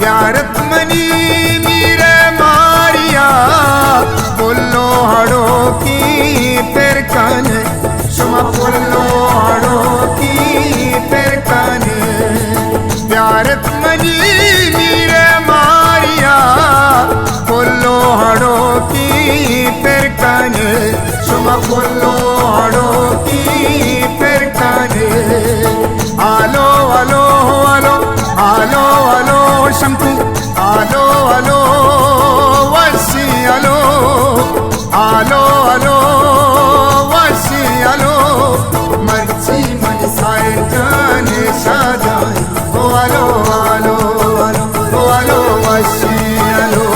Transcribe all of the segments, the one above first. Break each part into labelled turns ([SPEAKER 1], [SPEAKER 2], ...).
[SPEAKER 1] प्यारत money मीरे मारिया बोलो हड़ो की फिर काने शुमा बोलो हड़ो की फिर काने प्यारत मनी मीरे मारिया बोलो हड़ो की फिर काने शुमा बोलो हड़ो की फिर काने आलो आलो आलो आलो आलो शंकु आलो आलो वसी आलो आलो आलो वसी आलो मर्जी मन साए जाने शादाई ओ आलो आलो आलो ओ आलो वसी आलो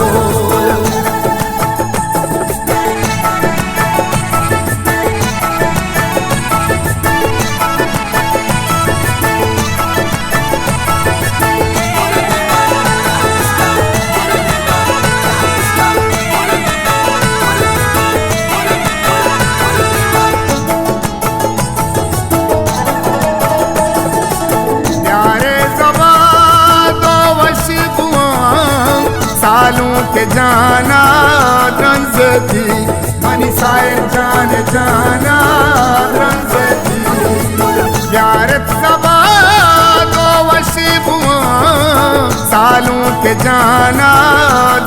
[SPEAKER 1] सालों के जाना रंज थी मनी सायर जान जाना रंज थी प्यारत सबा दो वशी बुआ सालों के जाना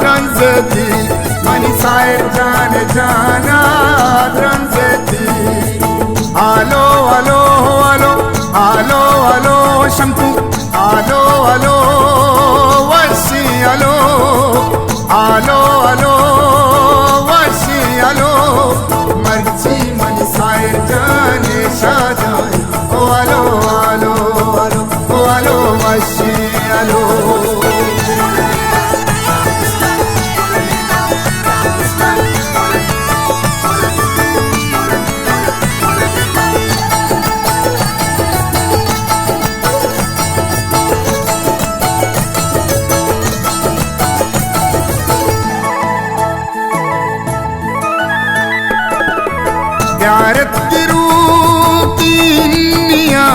[SPEAKER 1] रंज थी मनी सायर जान जाना रंज थी आलो आलो आलो आलो आलो शंकु आलो आलो वशी आलो आलो आलो वशी आलो मर्जी मन सायर जाने शादाई ओ आलो आलो आलो ओ आलो वशी आलो प्यारत की निया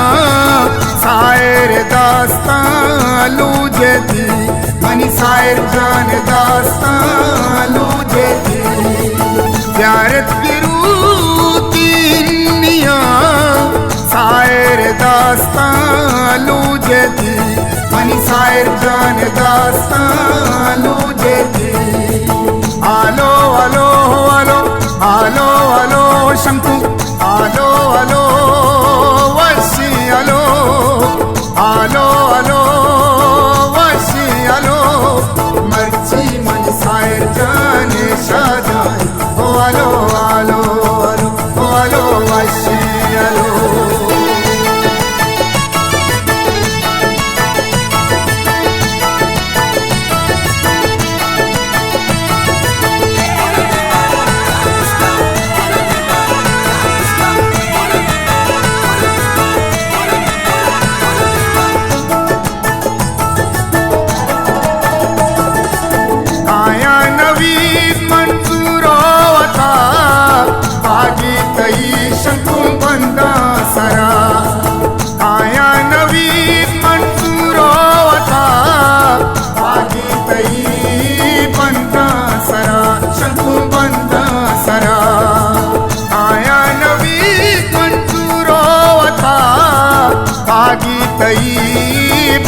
[SPEAKER 1] सायर दास्तान लूजे थी मनी सायर जान दास्तान लूजे थी प्यारत की निया सायर दास्तान लूजे थी मनी सायर जान दास्तान लूजे थी आलो आलो आलो आलो आलो शंकु आलो आलो वशी आलो आलो आलो वशी आलो मर्जी मन सायर जाने शादाई ओ आलो आलो आलो ओ आलो वशी आलो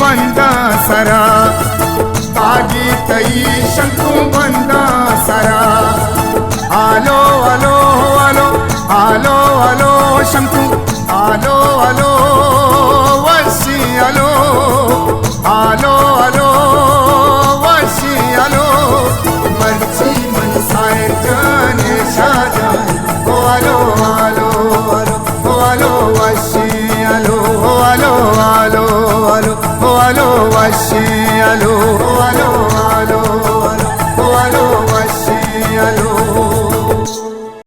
[SPEAKER 1] बंद सरा तागीतई शंकू बंद सरा आलो आलो आलो आलो आलो शंकू आलो आलो वशी आलो आलो आलो वशी आलो मर्ची मन सायर जाने शाजान ओ आलो आलो आलो ओ आलो वशी आलो ओ आलो आलो आलो ओ आलो वशी आलो ओ आलो